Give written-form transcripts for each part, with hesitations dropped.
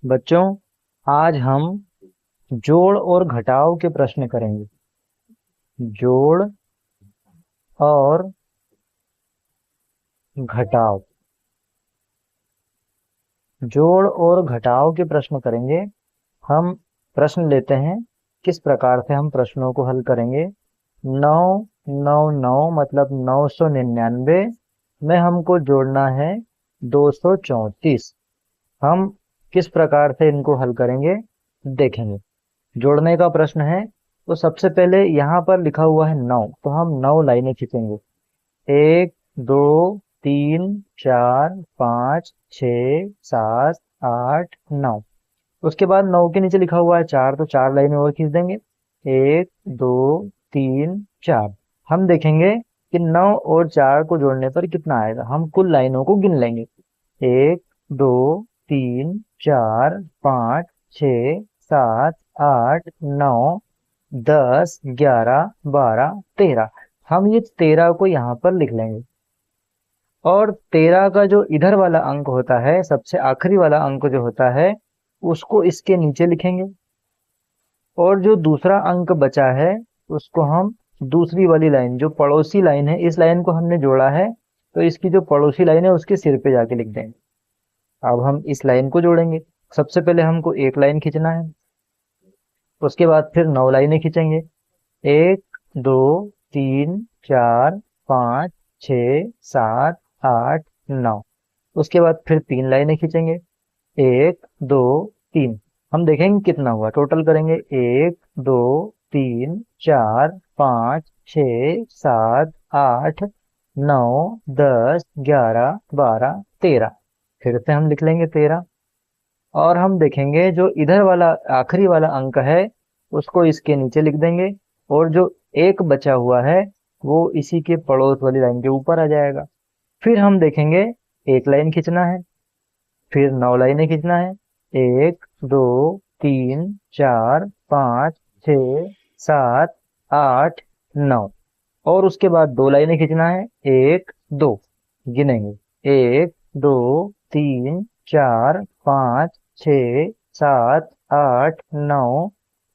बच्चों, आज हम जोड़ और घटाव के प्रश्न करेंगे। जोड़ और घटाव। जोड़ और घटाव के प्रश्न करेंगे। हम प्रश्न लेते हैं। किस प्रकार से हम प्रश्नों को हल करेंगे। 999 मतलब 999 में हमको जोड़ना है 234। हम किस प्रकार से इनको हल करेंगे देखेंगे। जोड़ने का प्रश्न है तो सबसे पहले यहाँ पर लिखा हुआ है 9, तो हम 9 लाइनें खींचेंगे। 1 2 3 4 5 6 7 8 9। उसके बाद 9 के नीचे लिखा हुआ है 4, तो 4 लाइनें और खींच देंगे। 1 2 3 4। हम देखेंगे कि 9 और 4 को जोड़ने पर कितना आएगा। हम कुल लाइनों को गिन लेंगे। 1 2 3 4 5 6 7 8 9 10 11 12 13। हम ये 13 को यहाँ पर लिख लेंगे। और 13 का जो इधर वाला अंक होता है, सबसे आखिरी वाला अंक जो होता है, उसको इसके नीचे लिखेंगे। और जो दूसरा अंक बचा है उसको हम दूसरी वाली लाइन, जो पड़ोसी लाइन है, इस लाइन को हमने जोड़ा है तो इसकी जो पड़ोसी लाइन है उसके सिर पे जाके लिख देंगे। अब हम इस लाइन को जोड़ेंगे। सबसे पहले हमको एक लाइन खींचना है, उसके बाद फिर 9 लाइनें खींचेंगे। 1 2 3 4 5 6 7 8 9। उसके बाद फिर 3 लाइनें खींचेंगे। 1 2 3। हम देखेंगे कितना हुआ, टोटल करेंगे। 1 2 3 4 5 6 7 8 9 10 11 12 13। फिर से हम लिख लेंगे 13। और हम देखेंगे जो इधर वाला आखिरी वाला अंक है उसको इसके नीचे लिख देंगे। और जो एक बचा हुआ है वो इसी के पड़ोस वाली लाइन के ऊपर आ जाएगा। फिर हम देखेंगे एक लाइन खींचना है, फिर 9 लाइनें खींचना है। 1 2 3 4 5 6 7 8 9। और उसके बाद 2 लाइनें खींचना है। 1 2 गिनेंगे। 1 2 3 4 5 6 7 8 9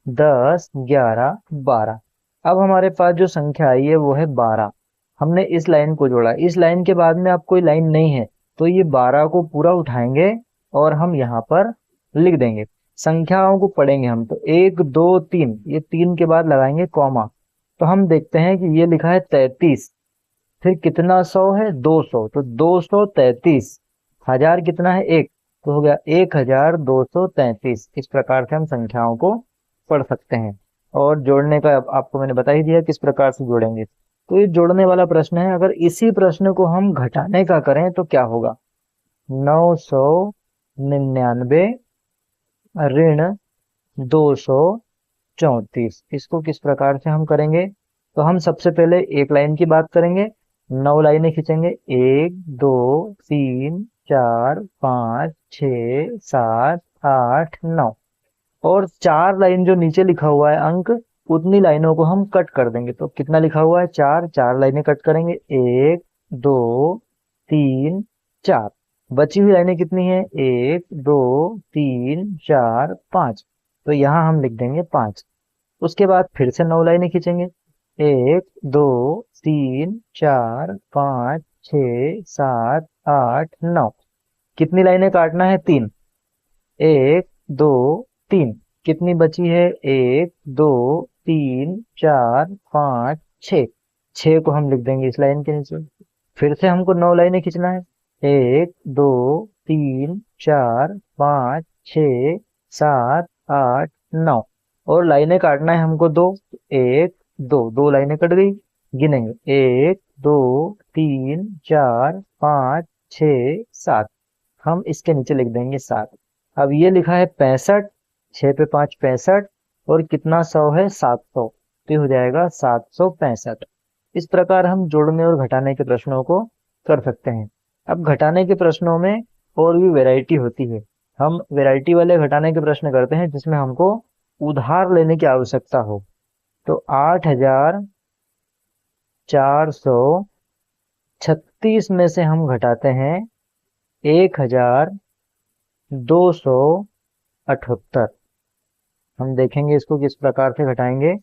10 11 12। अब हमारे पास जो संख्या आई है वो है 12। हमने इस लाइन को जोड़ा, इस लाइन के बाद में अब कोई लाइन नहीं है, तो ये 12 को पूरा उठाएंगे और हम यहाँ पर लिख देंगे। संख्याओं को पढ़ेंगे हम तो 1 2 3, ये 3 के बाद लगाएंगे कॉमा। तो हम देखते हैं कि ये लिखा है 33। फिर कितना 100 है, 200, तो 233। हजार कितना है, 1, तो हो गया 1233। इस प्रकार से हम संख्याओं को पढ़ सकते हैं। और जोड़ने का आपको मैंने बता ही दिया किस प्रकार से जोड़ेंगे। तो ये जोड़ने वाला प्रश्न है। अगर इसी प्रश्न को हम घटाने का करें तो क्या होगा। 999 ऋण 234, इसको किस प्रकार से हम करेंगे। तो हम सबसे पहले एक लाइन की बात करेंगे। 9 लाइनें खींचेंगे। 1 2 3 4 5 6 7 8 9। और 4 लाइन जो नीचे लिखा हुआ है अंक, उतनी लाइनों को हम कट कर देंगे। तो कितना लिखा हुआ है, 4, 4 लाइनें कट करेंगे। 1 2 3 4। बची हुई लाइनें कितनी है, 1 2 3 4 5। तो यहाँ हम लिख देंगे 5। उसके बाद फिर से 9 लाइनें खींचेंगे। 1 2 3 4 5 6 7 8 9। कितनी लाइनें काटना है, 3। 1 2 3। कितनी बची है, 1 2 3 4 5 6। 6 को हम लिख देंगे इस लाइन के नीचे। फिर से हमको 9 लाइनें खींचना है। 1 2 3 4 5 6 7 8 9। और लाइनें काटना है हमको 2। 1 2, 2 लाइनें कट गई। गिनेंगे। 1 2 3 4 5 6 7। हम इसके नीचे लिख देंगे 7। अब ये लिखा है 65, 6 पे 5 65। और कितना 100 है, 700। तो ये हो जाएगा 765। इस प्रकार हम जोड़ने और घटाने के प्रश्नों को कर सकते हैं। अब घटाने के प्रश्नों में और भी वैरायटी होती है। हम वैरायटी वाले घटाने के प्रश्न करते हैं जिसमें हमको उधार लेने की आवश्यकता हो। तो 8436 में से हम घटाते हैं 1200 78। हम देखेंगे इसको किस प्रकार से घटाएंगे।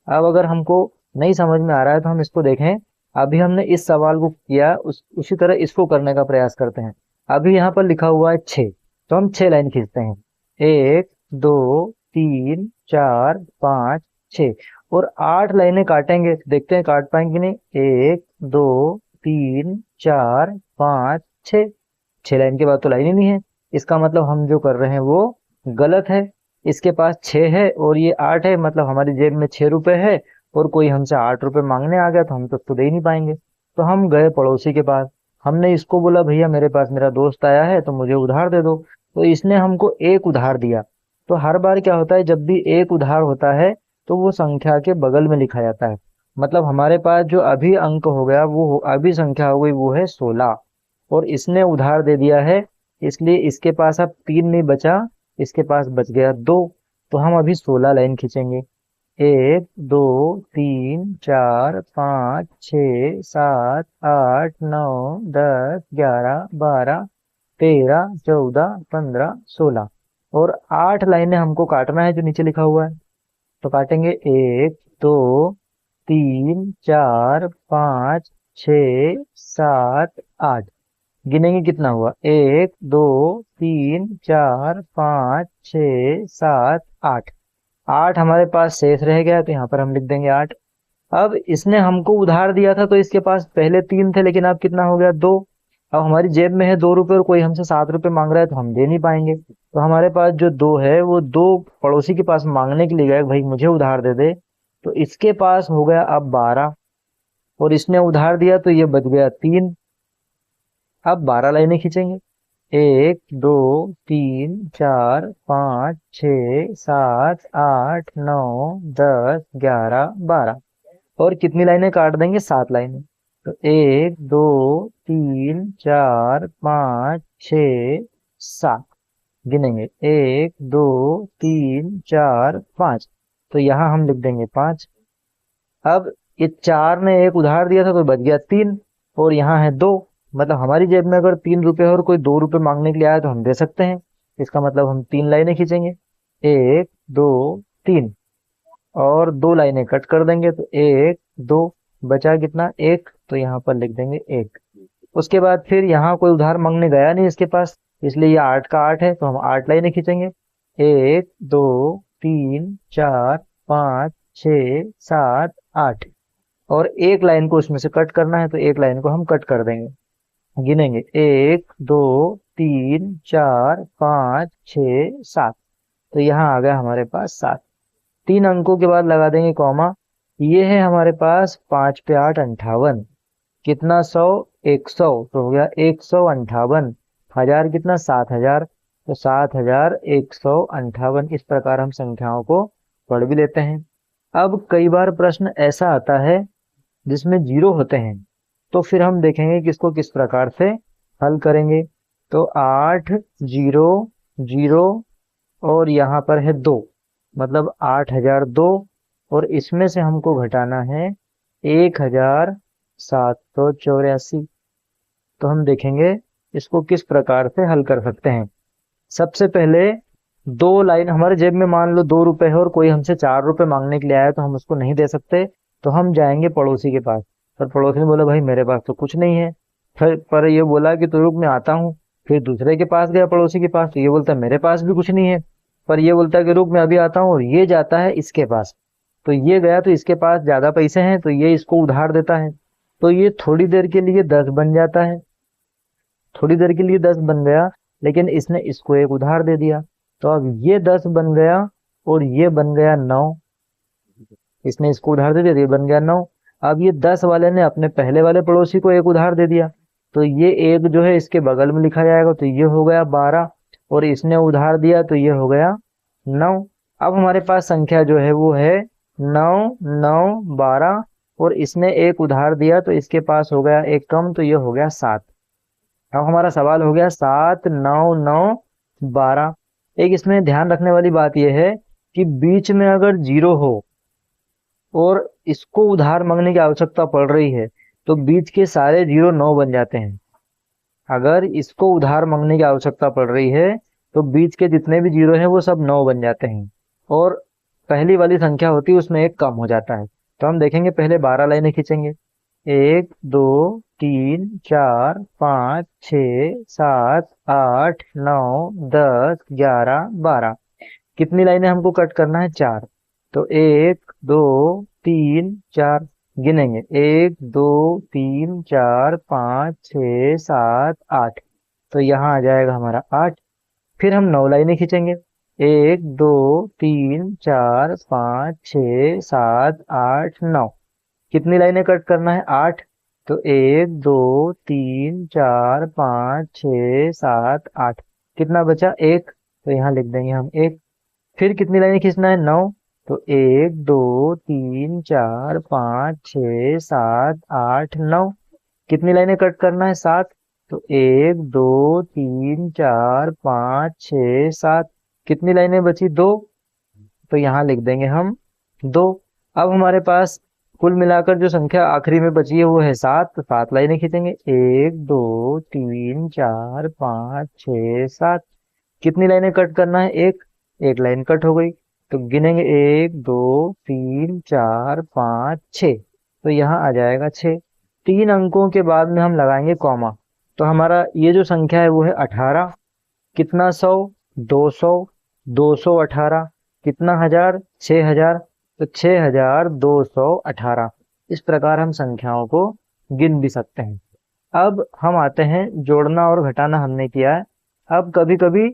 अब अगर हमको नहीं समझ में आ रहा है तो हम इसको देखें। अभी हमने इस सवाल को किया, उसी तरह इसको करने का प्रयास करते हैं। अभी यहाँ पर लिखा हुआ है 6, तो हम 6 लाइन खींचते हैं। 1 2 3 4 5 6 और 8 लाइनें काटेंगे, देखते हैं काट पाएंगे कि नहीं। 1 2 3 4 5 6, 6 लाइन के बाद तो लाइन ही नहीं है। इसका मतलब हम जो कर रहे हैं वो गलत है। इसके पास 6 है और ये 8 है, मतलब हमारी जेब में 6 रुपए है और कोई हमसे 8 रुपए मांगने आ गया तो हम तो उसको दे ही नहीं पाएंगे। तो हम गए पड़ोसी के पास, हमने इसको बोला भैया मेरे पास मेरा दोस्त आया है तो मुझे उधार दे दो। तो इसने हमको एक उधार दिया। तो हर बार क्या होता है, जब भी एक उधार होता है तो वो संख्या के बगल में लिखा जाता है। मतलब हमारे पास जो अभी अंक हो गया वो अभी संख्या हो गई वो है 16, और इसने उधार दे दिया है, इसलिए इसके पास अब 3 नहीं बचा, इसके पास बच गया 2। तो हम अभी 16 लाइन खींचेंगे। 1 2 3 4 5 6 7 8 9 10 11 12 13 14 15 16 और 8 लाइनें हमको काटना है जो नीचे लिखा हुआ है। तो काटेंगे 1 2 3 4 5 6 7 8। गिनेंगे कितना हुआ, 1 2 3 4 5 6 7 8। 8 हमारे पास शेष रह गया तो यहाँ पर हम लिख देंगे 8। अब इसने हमको उधार दिया था तो इसके पास पहले 3 थे, लेकिन अब कितना हो गया 2। अब हमारी जेब में है 2 रुपए और कोई हमसे 7 रुपए मांग रहा है तो हम दे नहीं पाएंगे। तो हमारे पास जो 2 है वो 2 पड़ोसी के पास मांगने के लिए गए, भाई मुझे उधार दे दे। तो इसके पास हो गया अब 12 और इसने उधार दिया तो ये बच गया 3। अब 12 लाइनें खींचेंगे। 1 2 3 4 5 6 7 8 9 10 11 12 और कितनी लाइनें काट देंगे, 7 लाइनें। तो 1 2 3 4 5 6 7 गिनेंगे, 1 2 3 4 5। तो यहाँ हम लिख देंगे 5। अब ये 4 ने एक उधार दिया था तो बच गया 3 और यहाँ है 2। मतलब हमारी जेब में अगर 3 रुपए और कोई 2 रुपए मांगने के लिए आया तो हम दे सकते हैं। इसका मतलब हम 3 लाइनें खींचेंगे, 1 2 3 और 2 लाइनें कट कर देंगे। तो 1 2 बचा कितना, 1, तो यहाँ पर लिख देंगे 1। उसके बाद फिर यहाँ कोई उधार मांगने गया नहीं इसके पास, इसलिए ये 8 का 8 है तो हम 8 लाइनें खींचेंगे। 1 2 3 4 5 6 7 8 और 1 लाइन को उसमें से कट करना है तो 1 लाइन को हम कट कर देंगे। गिनेंगे, 1 2 3 4 5 6 7। तो यहाँ आ गया हमारे पास 7। 3 अंकों के बाद लगा देंगे कॉमा। ये है हमारे पास 5 पे 8 58। कितना 100, 100 तो हो गया 158। हजार कितना, 7000, तो 7158। इस प्रकार हम संख्याओं को पढ़ भी लेते हैं। अब कई बार प्रश्न ऐसा आता है जिसमें जीरो होते हैं, तो फिर हम देखेंगे कि इसको किस प्रकार से हल करेंगे। तो 8 0 0 और यहाँ पर है 2, मतलब 8002 और इसमें से हमको घटाना है 1784। तो हम देखेंगे इसको किस प्रकार से हल कर सकते हैं। सबसे पहले 2 लाइन हमारे जेब में मान लो 2 रुपए है और कोई हमसे 4 रुपए मांगने के लिए आया तो हम उसको नहीं दे सकते। तो हम जाएंगे पड़ोसी के पास, पर पड़ोसी ने बोला भाई मेरे पास तो कुछ नहीं है। फिर पर ये बोला कि तो रुक मैं आता हूँ। फिर दूसरे के पास गया पड़ोसी के पास, तो ये बोलता मेरे पास भी कुछ नहीं है। पर ये बोलता है कि रुक मैं अभी आता हूँ, और ये जाता है इसके पास। तो ये गया तो इसके पास ज्यादा पैसे हैं तो ये इसको उधार देता है। तो ये थोड़ी देर के लिए 10 बन जाता है, थोड़ी देर के लिए 10 बन गया, लेकिन इसने इसको एक उधार दे दिया। तो अब ये 10 बन गया और ये बन गया 9। इसने इसको उधार दे दिया तो ये बन गया 9। अब ये 10 वाले ने अपने पहले वाले पड़ोसी को एक उधार दे दिया, तो ये एक जो है इसके बगल में लिखा जाएगा, तो ये हो गया 12 और इसने उधार दिया तो ये हो गया 9। अब हमारे पास संख्या जो है वो है 9 9 12 और इसने एक उधार दिया तो इसके पास हो गया एक कम, तो ये हो गया 7। अब हमारा सवाल हो गया 7 9 9 12। एक इसमें ध्यान रखने वाली बात यह है कि बीच में अगर जीरो हो और इसको उधार मांगने की आवश्यकता पड़ रही है तो बीच के सारे जीरो 9 बन जाते हैं। अगर इसको उधार मांगने की आवश्यकता पड़ रही है तो बीच के जितने भी जीरो हैं वो सब 9 बन जाते हैं, और पहली वाली संख्या होती है उसमें एक कम हो जाता है। तो हम देखेंगे, पहले 12 लाइनें खींचेंगे। 1 2 3 4 5 6 7 8 9 10 11 12। कितनी लाइनें हमको कट करना है? 4। तो 1 2 3 4 गिनेंगे, 1 2 3 4 5 6 7 8। तो यहाँ आ जाएगा हमारा 8। फिर हम 9 लाइनें खींचेंगे। 1 2 3 4 5 6 7 8 9। कितनी लाइनें कट करना है? 8। तो 1 2 3 4 5 6 7 8। कितना बचा? 1। तो यहाँ लिख देंगे हम 1। फिर कितनी लाइनें खींचना है? 9। तो 1 2 3 4 5 6 7 8 9। कितनी लाइनें कट करना है? 7। तो 1 2 3 4 5 6 7। कितनी लाइनें बची? 2। तो यहाँ लिख देंगे हम 2। अब हमारे पास कुल मिलाकर जो संख्या आखिरी में बची है वो है 7। तो 7 लाइनें खींचेंगे, 1 2 3 4 5 6 7। कितनी लाइनें कट करना है? एक लाइन कट हो गई। तो गिनेंगे, 1 2 3 4 5 6। तो यहाँ आ जाएगा 6। 3 अंकों के बाद में हम लगाएंगे कॉमा। तो हमारा ये जो संख्या है वो है 18। कितना 100? 200। 218। कितना हजार? 6000। तो 6218। इस प्रकार हम संख्याओं को गिन भी सकते हैं। अब हम आते हैं, जोड़ना और घटाना हमने किया है। अब कभी कभी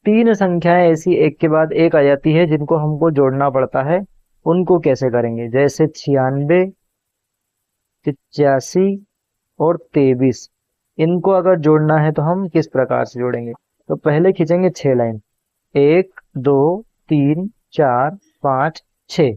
3 संख्याएं ऐसी एक के बाद एक आ जाती है जिनको हमको जोड़ना पड़ता है। उनको कैसे करेंगे? जैसे 96, 85 और 23। इनको अगर जोड़ना है तो हम किस प्रकार से जोड़ेंगे? तो पहले खींचेंगे 6 लाइन। 1 2 3 4 5 6।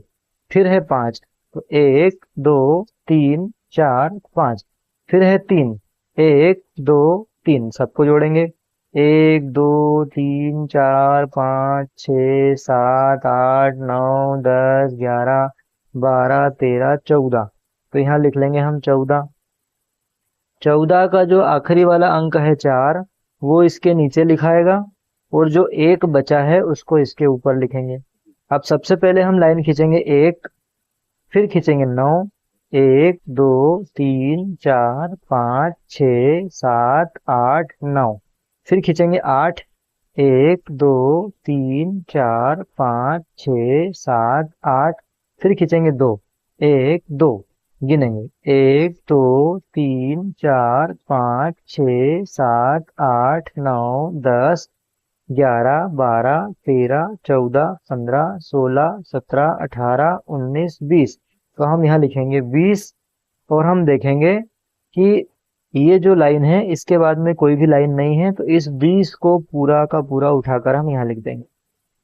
फिर है 5। तो 1 2 3 4 5। फिर है 3। 1 2 3 सबको जोड़ेंगे। 1 2 3 4 5 6 7 8 9 10 11 12 13 14। तो यहाँ लिख लेंगे हम 14। 14 का जो आखिरी वाला अंक है 4, वो इसके नीचे लिखाएगा, और जो एक बचा है उसको इसके ऊपर लिखेंगे। अब सबसे पहले हम लाइन खींचेंगे 1, फिर खींचेंगे 9। 1 2 3 4 5 6 7 8 9। फिर खींचेंगे 8। 1 2 3 4 5 6 7 8। फिर खींचेंगे 2। 1 2 गिनेंगे, 1 2 3 4 5 6 7 8 9 10 11 12 13 14 15 16 17 18 19 20। तो हम यहाँ लिखेंगे 20। और हम देखेंगे कि ये जो लाइन है इसके बाद में कोई भी लाइन नहीं है, तो इस 20 को पूरा का पूरा उठाकर हम यहाँ लिख देंगे।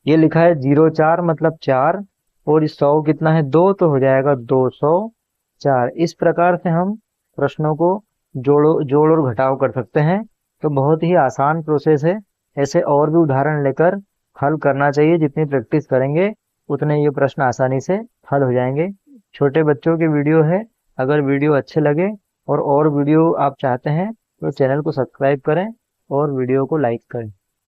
ये लिखा है 04 मतलब 4, और इस 100 कितना है? 2, तो हो जाएगा 204। इस प्रकार से हम प्रश्नों को जोड़ और घटाव कर सकते हैं। तो बहुत ही आसान प्रोसेस है। ऐसे और भी उदाहरण लेकर हल करना चाहिए। जितनी प्रैक्टिस करेंगे उतने ये प्रश्न आसानी से हल हो जाएंगे। छोटे बच्चों के वीडियो है। अगर वीडियो अच्छे लगे और वीडियो आप चाहते हैं तो चैनल को सब्सक्राइब करें और वीडियो को लाइक करें।